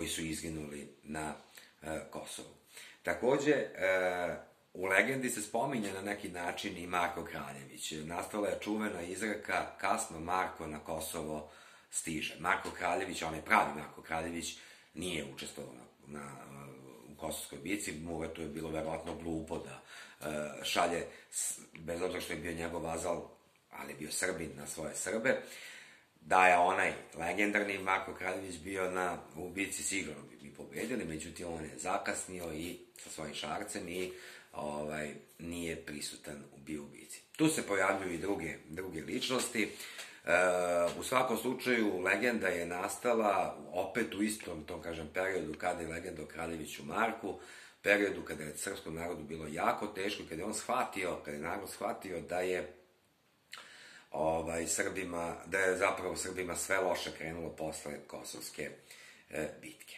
su izginuli na Kosovu. Takođe, u legendi se spominje na neki način i Marko Kraljević. Nastala je čuvena izreka kasno Marko na Kosovo stiže. Marko Kraljević, onaj pravi Marko Kraljević, nije učestvovao u Kosovskoj bici, mu to je bilo verovatno glupo da šalje, bez obzira što je bio njegov vazal, ali je bio Srbin na svoje Srbe, da je onaj legendarni Marko Kraljević bio u bici, sigurno bi mi pobedili, međutim on je zakasnio i sa svojim šarcem i nije prisutan bio u bici. Tu se pojavljuju i druge ličnosti. U svakom slučaju, legenda je nastala opet u istom, tom kažem, periodu kada je legenda o Kraljeviću Marku, periodu kada je srpskom narodu bilo jako teško, kada je narod shvatio da je zapravo Srbima sve loše krenulo posle Kosovske bitke.